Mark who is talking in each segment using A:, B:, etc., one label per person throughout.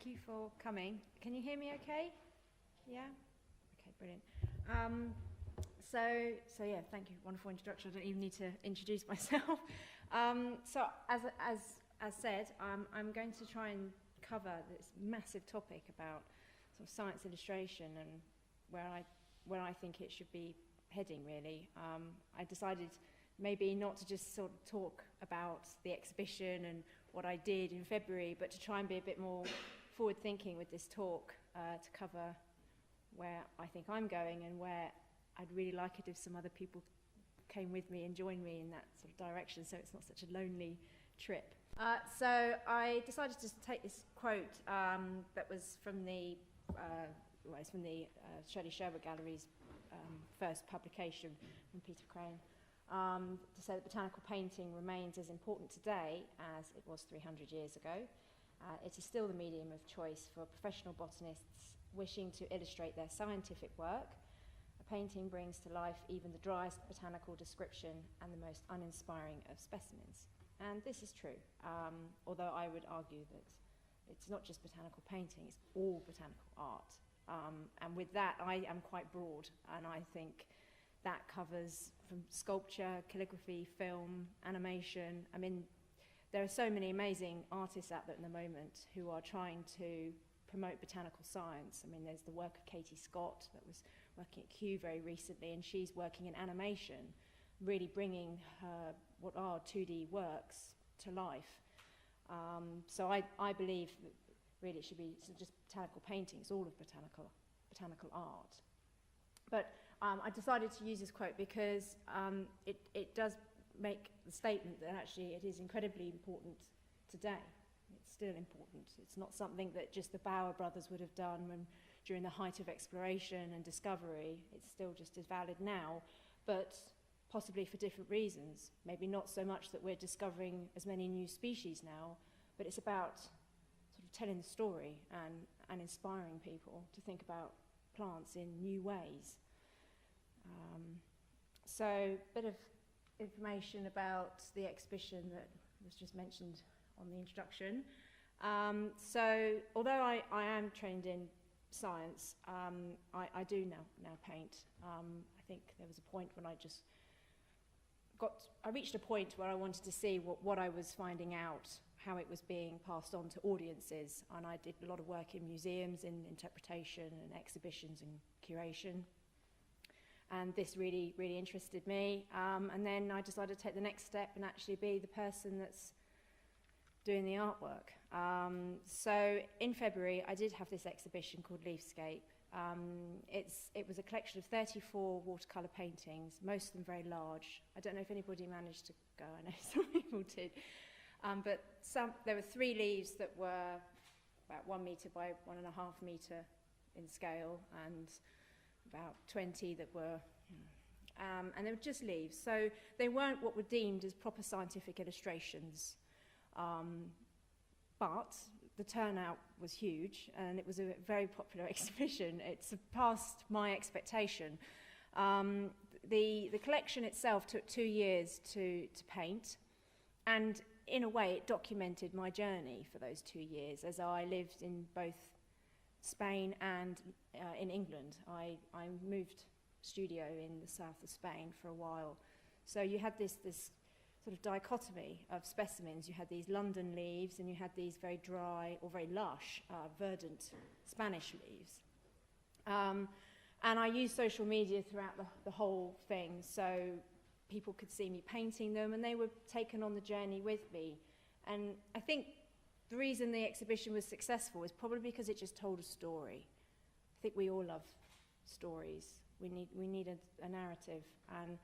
A: thank you for coming. Can you hear me okay? Yeah? Okay, brilliant. So yeah, thank you. Wonderful introduction. I don't even need to introduce myself. So as said, I'm going to try and cover this massive topic about sort of science illustration and where I think it should be heading, really. I decided maybe not to just sort of talk about the exhibition and what I did in February, but to try and be a bit more forward-thinking with this talk, to cover where I think I'm going and where I'd really like it if some other people came with me and joined me in that sort of direction, so it's not such a lonely trip. So I decided to take this quote that was from the Shirley Sherwood Gallery's first publication from Peter Crane, to say that botanical painting remains as important today as it was 300 years ago. It is still the medium of choice for professional botanists wishing to illustrate their scientific work. A painting brings to life even the driest botanical description and the most uninspiring of specimens. And this is true, although I would argue that it's not just botanical painting, it's all botanical art. And with that, I am quite broad, and I think that covers from sculpture, calligraphy, film, animation. I mean, there are so many amazing artists out there at the moment who are trying to promote botanical science. I mean, there's the work of Katie Scott that was working at Kew very recently, and she's working in animation, really bringing her what are 2D works to life. So I believe that really it should be just botanical painting. It's all of botanical art. But I decided to use this quote because it does make the statement that actually it is incredibly important today. It's still important. It's not something that just the Bauer brothers would have done during the height of exploration and discovery. It's still just as valid now, but possibly for different reasons. Maybe not so much that we're discovering as many new species now, but it's about sort of telling the story and inspiring people to think about plants in new ways. So a bit of information about the exhibition that was just mentioned on the introduction. So although I am trained in science, I do now paint. I think there was a point when I reached a point where I wanted to see what I was finding out, how it was being passed on to audiences, and I did a lot of work in museums, in interpretation and exhibitions and curation. And this really, really interested me. And then I decided to take the next step and actually be the person that's doing the artwork. So in February, I did have this exhibition called Leafscape. It was a collection of 34 watercolour paintings, most of them very large. I don't know if anybody managed to go. I know some people did. But there were 3 leaves that were about 1 metre by 1.5 metre in scale, and about 20 that were, and they were just leaves. So they weren't what were deemed as proper scientific illustrations. But the turnout was huge, and it was a very popular exhibition. It surpassed my expectation. The collection itself took 2 years to paint, and in a way it documented my journey for those 2 years as I lived in both Spain and in England. I moved studio in the south of Spain for a while. So you had this sort of dichotomy of specimens. You had these London leaves, and you had these very dry or very lush, verdant Spanish leaves. And I used social media throughout the whole thing, so people could see me painting them, and they were taken on the journey with me. And I think the reason the exhibition was successful is probably because it just told a story. I think we all love stories. We need a narrative, and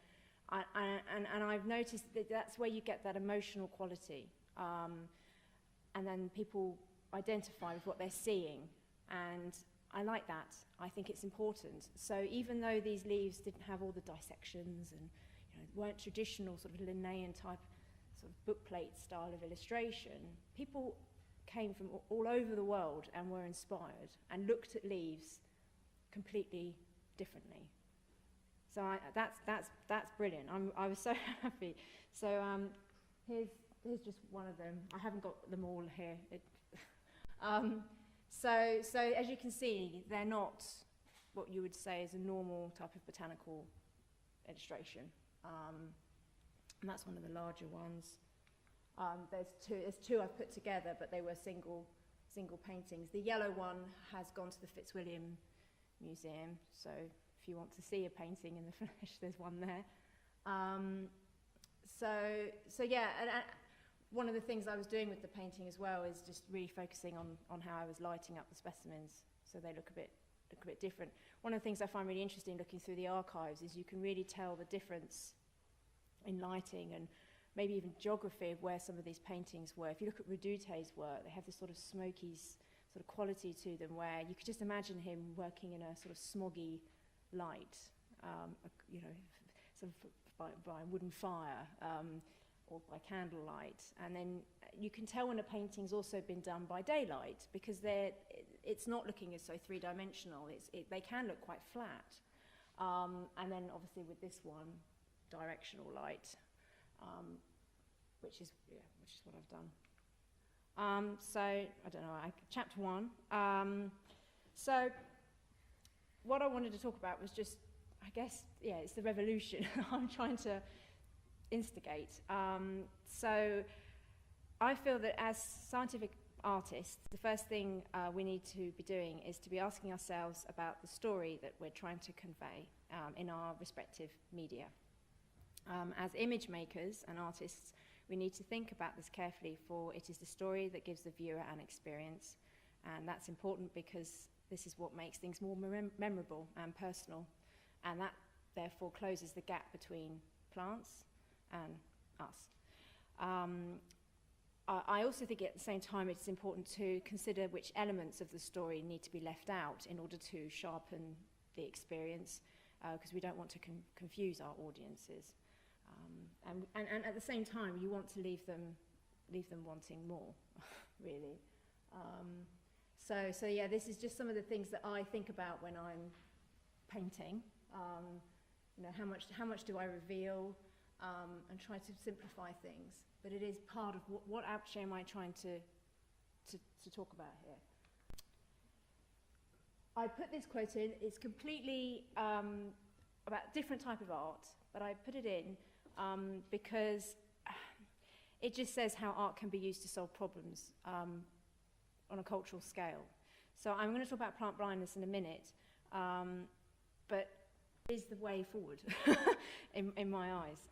A: I've noticed that that's where you get that emotional quality, and then people identify with what they're seeing, and I like that. I think it's important. So even though these leaves didn't have all the dissections and weren't traditional sort of Linnean type sort of bookplate style of illustration, people came from all over the world and were inspired and looked at leaves completely differently. So that's brilliant. I was so happy. So here's just one of them. I haven't got them all here. So as you can see, they're not what you would say is a normal type of botanical illustration. And that's one of the larger ones. There's two I've put together, but they were single paintings. The yellow one has gone to the Fitzwilliam Museum, so if you want to see a painting in the flesh, there's one there. So yeah, and one of the things I was doing with the painting as well is just really focusing on how I was lighting up the specimens, so they look a bit different. One of the things I find really interesting looking through the archives is you can really tell the difference in lighting and maybe even geography of where some of these paintings were. If you look at Redouté's work, they have this sort of smoky sort of quality to them where you could just imagine him working in a sort of smoggy light, sort of by a wooden fire or by candlelight. And then you can tell when a painting's also been done by daylight because it's not looking as so three-dimensional. They can look quite flat. And then obviously with this one, directional light, which is what I've done. So I don't know. Chapter 1. So what I wanted to talk about was just, I guess, it's the revolution I'm trying to instigate. So I feel that as scientific artists, the first thing we need to be doing is to be asking ourselves about the story that we're trying to convey in our respective media. As image makers and artists, we need to think about this carefully, for it is the story that gives the viewer an experience, and that's important because this is what makes things more memorable and personal, and that therefore closes the gap between plants and us. I also think at the same time it's important to consider which elements of the story need to be left out in order to sharpen the experience, because we don't want to confuse our audiences. And at the same time, you want to leave them wanting more, really. So yeah, this is just some of the things that I think about when I'm painting. How much do I reveal, and try to simplify things. But it is part of what actually am I trying to talk about here. I put this quote in. It's completely about a different type of art, but I put it in because it just says how art can be used to solve problems on a cultural scale. So I'm going to talk about plant blindness in a minute, but it is the way forward in my eyes.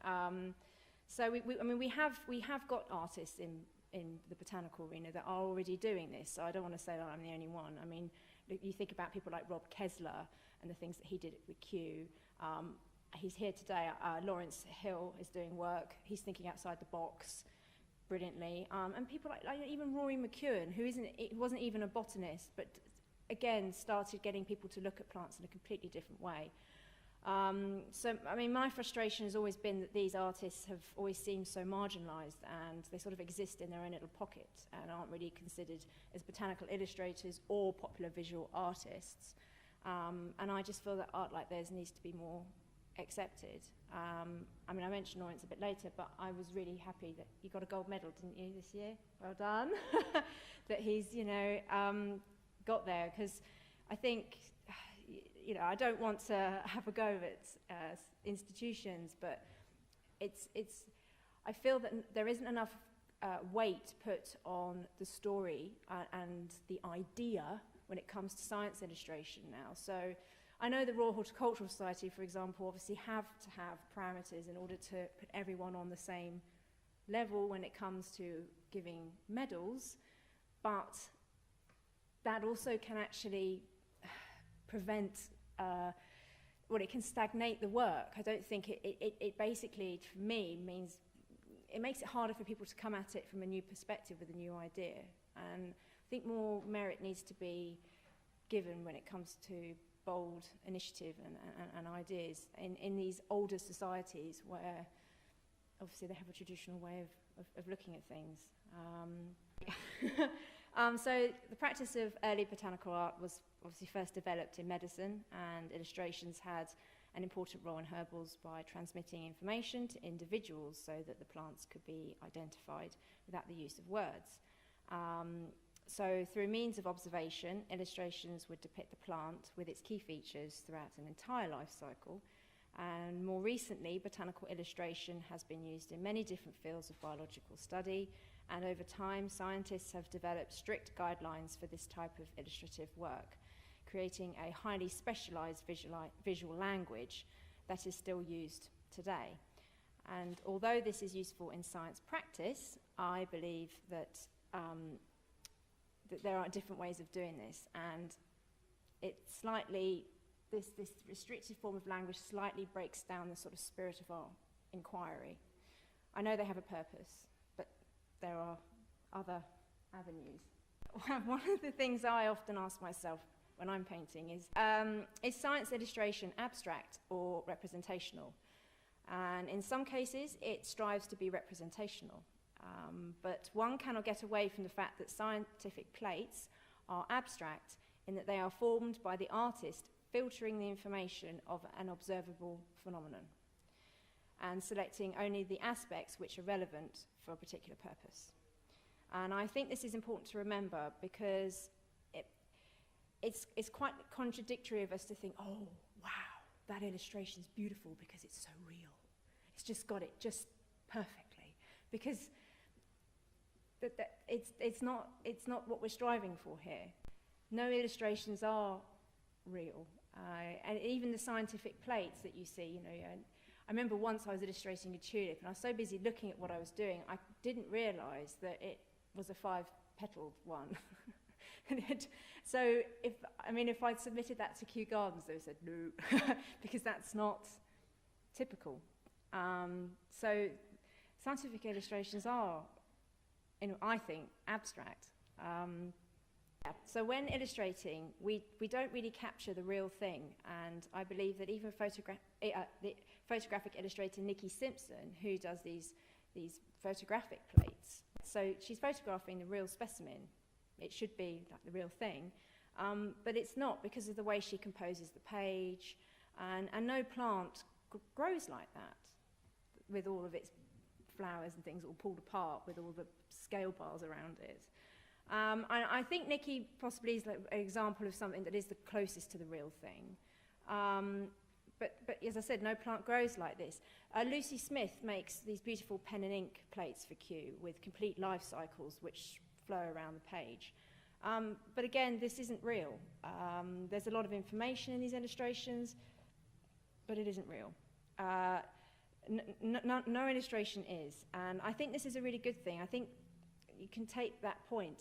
A: So we have got artists in the botanical arena that are already doing this. So I don't want to say that I'm the only one. I mean, you think about people like Rob Kessler and the things that he did with Kew. He's here today. Lawrence Hill is doing work. He's thinking outside the box brilliantly. And people like even Rory McEwen, who wasn't even a botanist, but again started getting people to look at plants in a completely different way. So, I mean, my frustration has always been that these artists have always seemed so marginalised, and they sort of exist in their own little pocket and aren't really considered as botanical illustrators or popular visual artists. And I just feel that art like theirs needs to be more accepted. I mean, I mentioned Lawrence a bit later, but I was really happy that you got a gold medal, didn't you, this year? Well done. That he's, got there, because I think, I don't want to have a go at institutions, but I feel that there isn't enough weight put on the story and the idea when it comes to science illustration now. So I know the Royal Horticultural Society, for example, obviously have to have parameters in order to put everyone on the same level when it comes to giving medals, but that also can actually prevent, it can stagnate the work. I don't think it basically, for me, means it makes it harder for people to come at it from a new perspective with a new idea. And I think more merit needs to be given when it comes to bold initiative and ideas in these older societies where obviously they have a traditional way of looking at things. So the practice of early botanical art was obviously first developed in medicine, and illustrations had an important role in herbals by transmitting information to individuals so that the plants could be identified without the use of words. So through means of observation, illustrations would depict the plant with its key features throughout an entire life cycle. And more recently, botanical illustration has been used in many different fields of biological study, and over time, scientists have developed strict guidelines for this type of illustrative work, creating a highly specialized visual language that is still used today. And although this is useful in science practice, I believe that that there are different ways of doing this, and this restricted form of language slightly breaks down the sort of spirit of our inquiry. I know they have a purpose, but there are other avenues. One of the things I often ask myself when I'm painting is science illustration abstract or representational? And in some cases, it strives to be representational. But one cannot get away from the fact that scientific plates are abstract in that they are formed by the artist filtering the information of an observable phenomenon and selecting only the aspects which are relevant for a particular purpose. And I think this is important to remember because it's quite contradictory of us to think, oh, wow, that illustration is beautiful because it's so real. It's just got it just perfectly. Because it's not what we're striving for here. No illustrations are real. And even the scientific plates that you see, I remember once I was illustrating a tulip and I was so busy looking at what I was doing, I didn't realise that it was a 5-petaled one. So if I'd submitted that to Kew Gardens, they would have said no, because that's not typical. So scientific illustrations are, I think, abstract. So when illustrating, we don't really capture the real thing, and I believe that even the photographic illustrator Nikki Simpson, who does these photographic plates, so she's photographing the real specimen. It should be like the real thing, but it's not because of the way she composes the page, and no plant grows like that, with all of its flowers and things all pulled apart with all the scale bars around it. And I think Nikki possibly is like an example of something that is the closest to the real thing. But as I said, no plant grows like this. Lucy Smith makes these beautiful pen and ink plates for Kew with complete life cycles which flow around the page. But again, this isn't real. There's a lot of information in these illustrations, but it isn't real. No illustration is. And I think this is a really good thing. I think you can take that point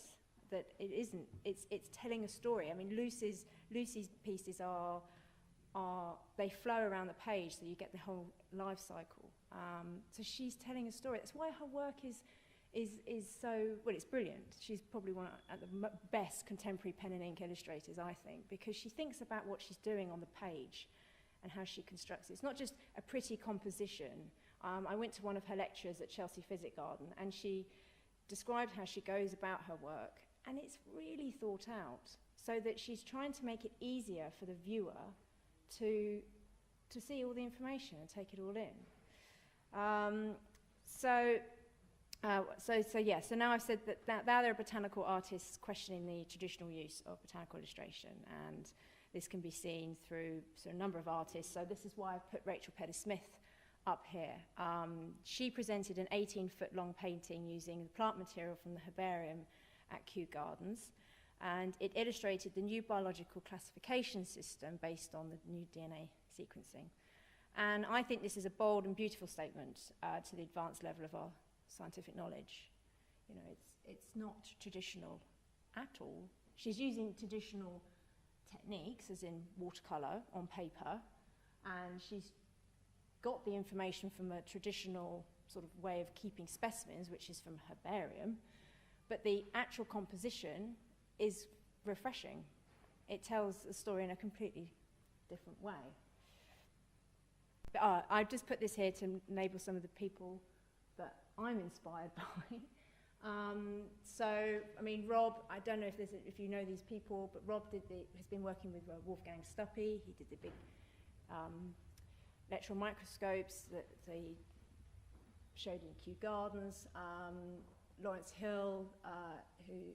A: that it isn't. It's telling a story. I mean, Lucy's pieces are they flow around the page, so you get the whole life cycle. So she's telling a story. That's why her work is so, well, it's brilliant. She's probably one of the best contemporary pen and ink illustrators, I think, because she thinks about what she's doing on the page and how she constructs it. It's not just a pretty composition. I went to one of her lectures at Chelsea Physic Garden, and she described how she goes about her work, and it's really thought out, so that she's trying to make it easier for the viewer to see all the information and take it all in. So now I've said that now there are botanical artists questioning the traditional use of botanical illustration, and this can be seen through a number of artists. So this is why I've put Rachel Pettis-Smith up here. She presented an 18-foot long painting using the plant material from the herbarium at Kew Gardens, and it illustrated the new biological classification system based on the new DNA sequencing. And I think this is a bold and beautiful statement to the advanced level of our scientific knowledge. It's not traditional at all. She's using traditional techniques, as in watercolour on paper, and she's got the information from a traditional sort of way of keeping specimens, which is from herbarium, but the actual composition is refreshing. It tells a story in a completely different way. I've just put this here to enable some of the people that I'm inspired by. Rob, I don't know if you know these people, but Rob has been working with Wolfgang Stuppy. He did the big electron microscopes that they showed in Kew Gardens. Lawrence Hill, who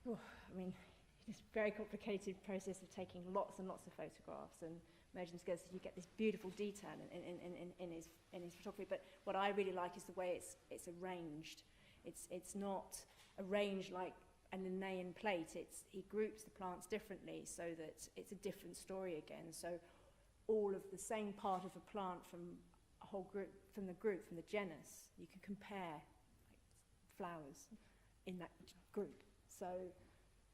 A: I mean, it's a very complicated process of taking lots and lots of photographs and merging together, so you get this beautiful detail in his photography. But what I really like is the way it's arranged. It's not arranged like a Linnean plate. He groups the plants differently so that it's a different story again. So all of the same part of a plant from a whole group, from the genus, you can compare like, flowers in that group. So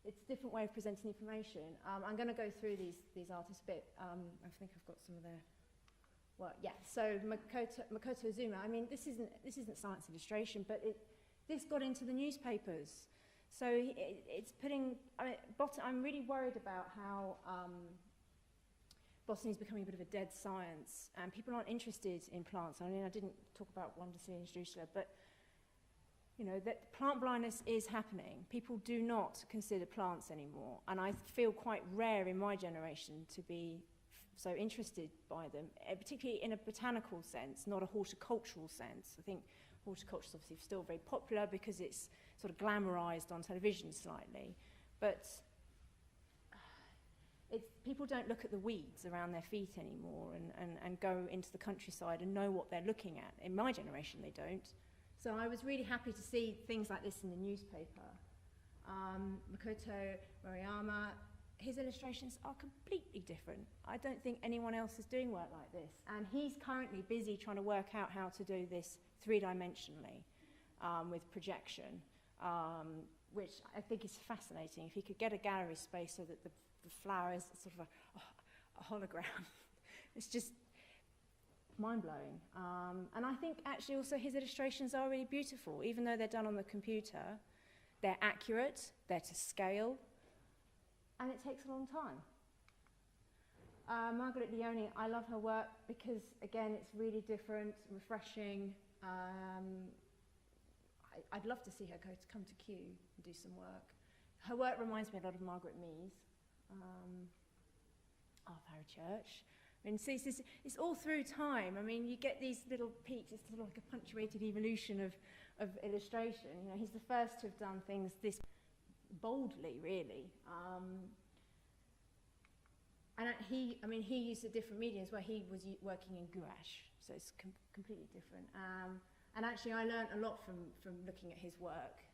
A: it's a different way of presenting information. I'm going to go through these artists a bit. I think I've got some of their work. Yeah. So Makoto Uzuma. I mean, this isn't science illustration, but this got into the newspapers. So it's putting. I'm really worried about how botany is becoming a bit of a dead science, and people aren't interested in plants. I mean, I didn't talk about Wonderseeing Drusilla, but you know, that plant blindness is happening. People do not consider plants anymore, and I feel quite rare in my generation to be so interested by them, particularly in a botanical sense, not a horticultural sense. I think horticulture is obviously still very popular because it's sort of glamorized on television slightly, but people don't look at the weeds around their feet anymore and go into the countryside and know what they're looking at. In my generation, they don't. So I was really happy to see things like this in the newspaper. Makoto Moriyama, his illustrations are completely different. I don't think anyone else is doing work like this. And he's currently busy trying to work out how to do this three-dimensionally with projection, which I think is fascinating. If he could get a gallery space so that the flower is sort of a hologram, it's just mind-blowing. And I think actually also his illustrations are really beautiful, even though they're done on the computer. They're accurate, they're to scale, and it takes a long time. Margaret Leone, I love her work because, again, it's really different, refreshing. I'd love to see her come to Kew and do some work. Her work reminds me a lot of Margaret Mee's, Arthur Church. I mean, see, it's all through time. I mean, you get these little peaks. It's sort of like a punctuated evolution of illustration. You know, he's the first to have done things this boldly, really. And he used a different mediums where he was working in gouache, so it's completely different. And actually, I learned a lot from looking at his work.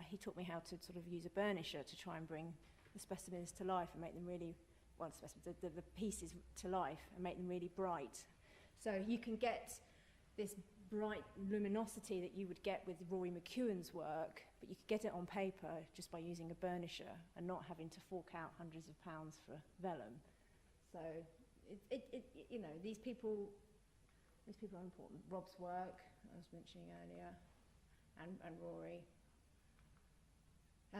A: He taught me how to sort of use a burnisher to try and bring the specimens to life and make them really, well, the pieces to life and make them really bright. So you can get this bright luminosity that you would get with Rory McEwen's work, but you could get it on paper just by using a burnisher and not having to fork out hundreds of pounds for vellum. So you know, these people are important. Rob's work, I was mentioning earlier, and Rory.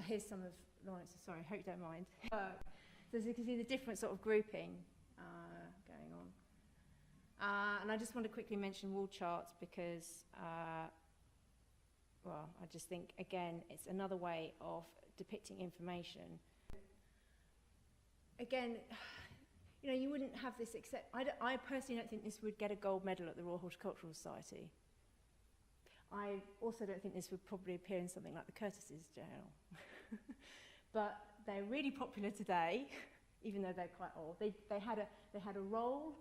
A: Here's some of Lawrence's, sorry, I hope you don't mind. So as you can see, the different sort of grouping going on. And I just want to quickly mention wall charts because, well, I just think, again, it's another way of depicting information. Again, you know, you wouldn't have this except, I personally don't think this would get a gold medal at the Royal Horticultural Society. I also don't think this would probably appear in something like the Curtis's Journal. But they're really popular today, even though they're quite old. They had a role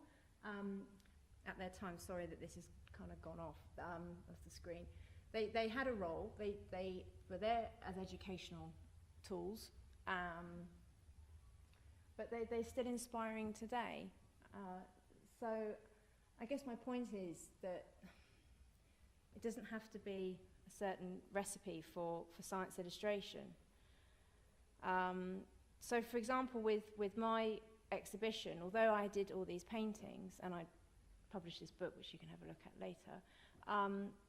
A: at their time. Sorry that this has kind of gone off the screen. They had a role. They were there as educational tools, but they're still inspiring today. So I guess my point is that it doesn't have to be a certain recipe for science illustration. So, for example, with my exhibition, although I did all these paintings and I published this book, which you can have a look at later,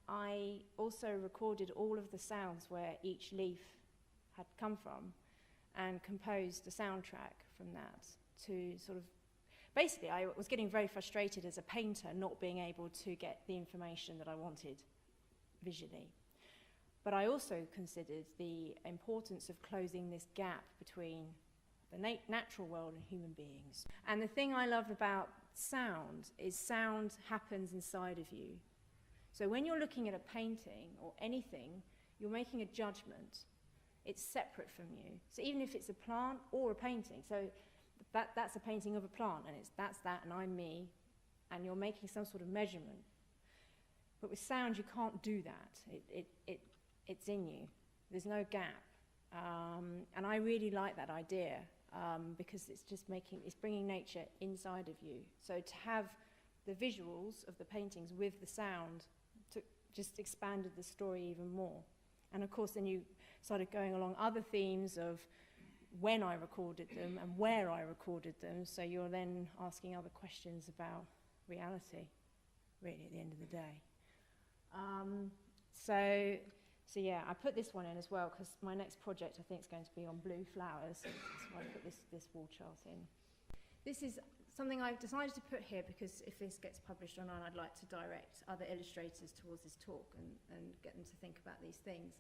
A: I also recorded all of the sounds where each leaf had come from and composed a soundtrack from that to sort of, basically I was getting very frustrated as a painter not being able to get the information that I wanted visually. But I also considered the importance of closing this gap between the natural world and human beings. And the thing I love about sound is sound happens inside of you. So when you're looking at a painting or anything, you're making a judgment. It's separate from you. So even if it's a plant or a painting, so that's a painting of a plant, and that's that, and I'm me, and you're making some sort of measurement. But with sound, you can't do that. It's in you. There's no gap. And I really like that idea, because it's bringing nature inside of you. So to have the visuals of the paintings with the sound just expanded the story even more. And of course, then you started going along other themes of when I recorded them and where I recorded them. So you're then asking other questions about reality, really, at the end of the day. So yeah, I put this one in as well because my next project I think is going to be on blue flowers. So that's why I put this wall chart in. This is something I've decided to put here because if this gets published online, I'd like to direct other illustrators towards this talk and get them to think about these things.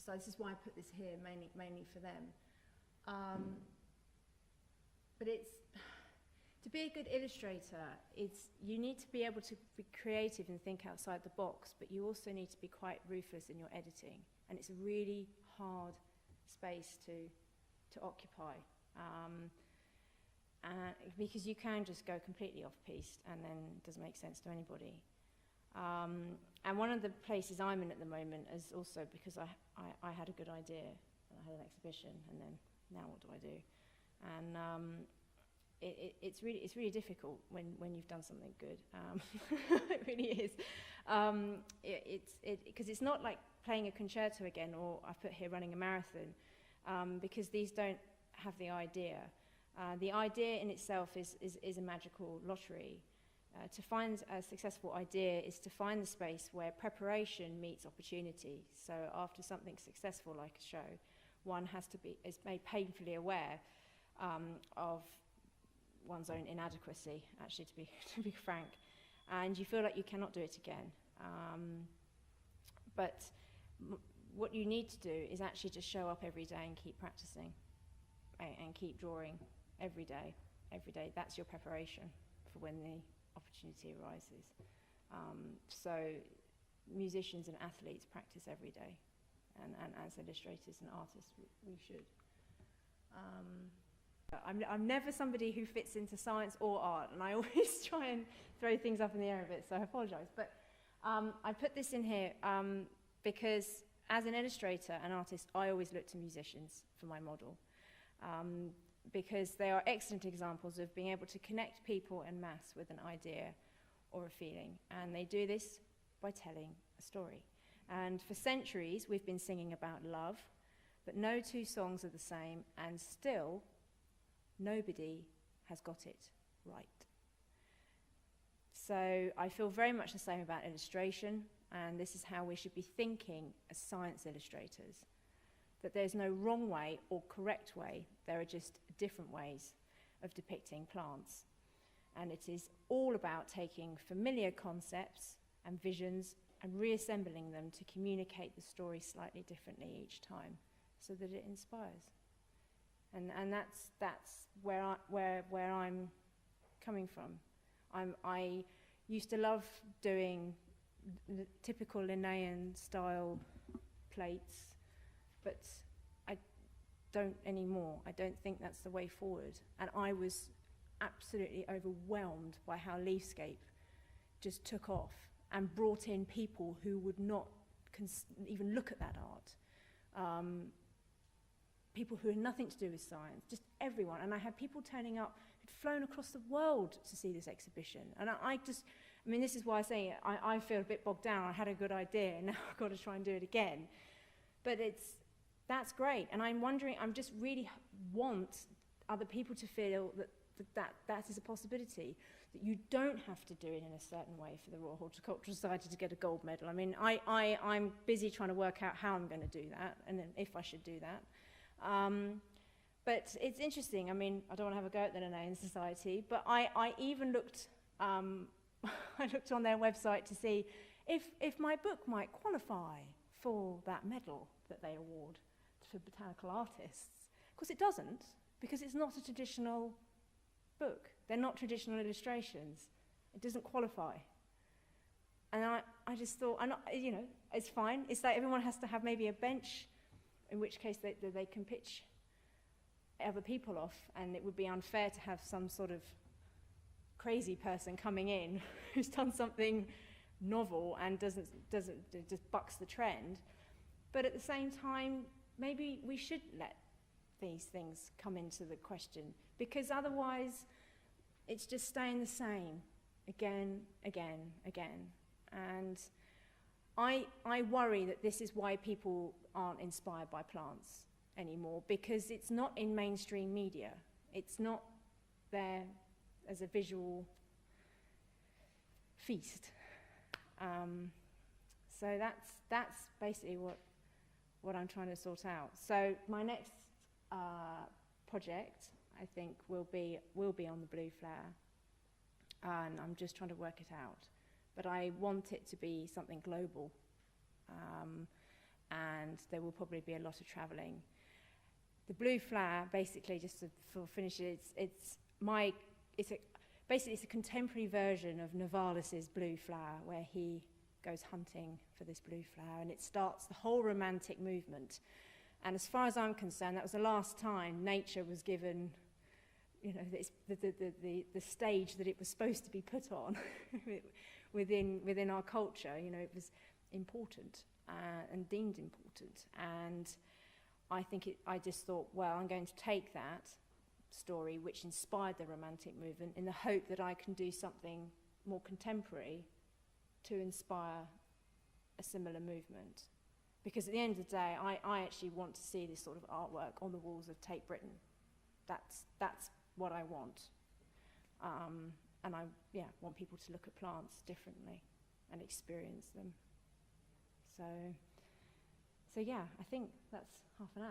A: So this is why I put this here, mainly for them. But to be a good illustrator, you need to be able to be creative and think outside the box, but you also need to be quite ruthless in your editing. And it's a really hard space to occupy. Because you can just go completely off-piste and then it doesn't make sense to anybody. And one of the places I'm in at the moment is also because I had a good idea and I had an exhibition, and then now what do I do? And it's really difficult when you've done something good. It really is. Because it's not like playing a concerto again, or I've put here running a marathon, because these don't have the idea. The idea in itself is a magical lottery. To find a successful idea is to find the space where preparation meets opportunity. So after something successful like a show, one is made painfully aware of one's own inadequacy, actually, to be frank, and you feel like you cannot do it again. But what you need to do is actually just show up every day and keep practicing and keep drawing every day. That's your preparation for when the opportunity arises. So musicians and athletes practice every day, and as illustrators and artists we should. I'm never somebody who fits into science or art, and I always try and throw things up in the air a bit, so I apologise. But I put this in here because as an illustrator and artist, I always look to musicians for my model, because they are excellent examples of being able to connect people en masse with an idea or a feeling, and they do this by telling a story. And for centuries, we've been singing about love, but no two songs are the same, and still nobody has got it right. So I feel very much the same about illustration, and this is how we should be thinking as science illustrators, that there's no wrong way or correct way, there are just different ways of depicting plants. And it is all about taking familiar concepts and visions and reassembling them to communicate the story slightly differently each time so that it inspires. And that's where I'm coming from. I used to love doing the typical Linnean style plates, but I don't anymore. I don't think that's the way forward. And I was absolutely overwhelmed by how Leafscape just took off and brought in people who would not even look at that art. People who had nothing to do with science, just everyone. And I had people turning up who'd flown across the world to see this exhibition. And I mean, this is why I say I feel a bit bogged down. I had a good idea, and now I've got to try and do it again. But that's great. And I'm wondering, I just really want other people to feel that is a possibility, that you don't have to do it in a certain way for the Royal Horticultural Society to get a gold medal. I mean, I'm busy trying to work out how I'm going to do that, and then if I should do that. But it's interesting. I mean, I don't want to have a go at the Linnean Society, but I even looked, I looked on their website to see if my book might qualify for that medal that they award for botanical artists. Of course it doesn't, because it's not a traditional book. They're not traditional illustrations. It doesn't qualify. And I just thought, you know, it's fine. It's like everyone has to have maybe a bench, in which case they can pitch other people off, and it would be unfair to have some sort of crazy person coming in who's done something novel and doesn't just bucks the trend. But at the same time, maybe we should let these things come into the question, because otherwise it's just staying the same again. And I worry that this is why people aren't inspired by plants anymore, because it's not in mainstream media. It's not there as a visual feast. So that's basically what I'm trying to sort out. So my next project, I think, will be on the blue flare, and I'm just trying to work it out. But I want it to be something global, and there will probably be a lot of travelling. The blue flare, basically, just to finish it, basically it's a contemporary version of Novalis's blue flower, where he goes hunting for this blue flower, and it starts the whole Romantic movement. And as far as I'm concerned, that was the last time nature was given, you know, the stage that it was supposed to be put on within our culture. You know, it was important and deemed important. And I just thought, well, I'm going to take that story, which inspired the Romantic movement, in the hope that I can do something more contemporary to inspire a similar movement. Because at the end of the day, I actually want to see this sort of artwork on the walls of Tate Britain. That's what I want. And I want people to look at plants differently and experience them. So yeah, I think that's half an hour.